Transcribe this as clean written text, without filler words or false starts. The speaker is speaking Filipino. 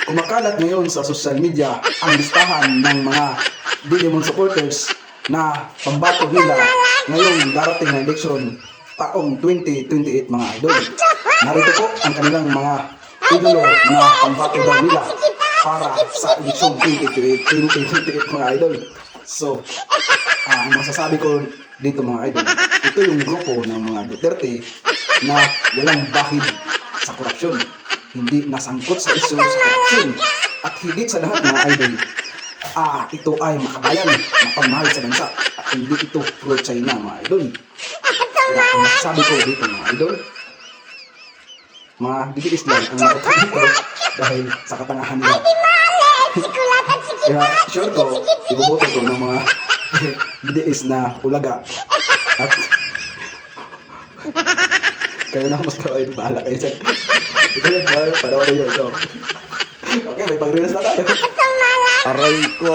Kumakalat ngayon sa social media ang listahan ng mga Digimon supporters na pambato nila ngayong darating na eleksyon taong 2028 mga idol. Narito po ang kanilang mga idolo na pambato daw nila para sa eleksyon 2028 mga idol. So, ang masasabi ko dito mga idol, ito yung grupo ng mga Duterte na walang bahid sa korupsyon, hindi nasangkot sa isyu sa korupsyon, at higit sa lahat mga idol, ito ay makabayan, mapamahal sa bansa, at hindi ito pro China mga idol. Kaya ang masasabi ko dito mga idol, mga DDS lang ang nakuha dito dahil sa katangahan nila. Kaya sure ko, ibuboto ko ng mga DDS na ulaga. At kayo na mas kawain, bahala kayo dyan. Ito lang ba? Panawala yun. So, okay, may pag-release na tayo. Aray ko!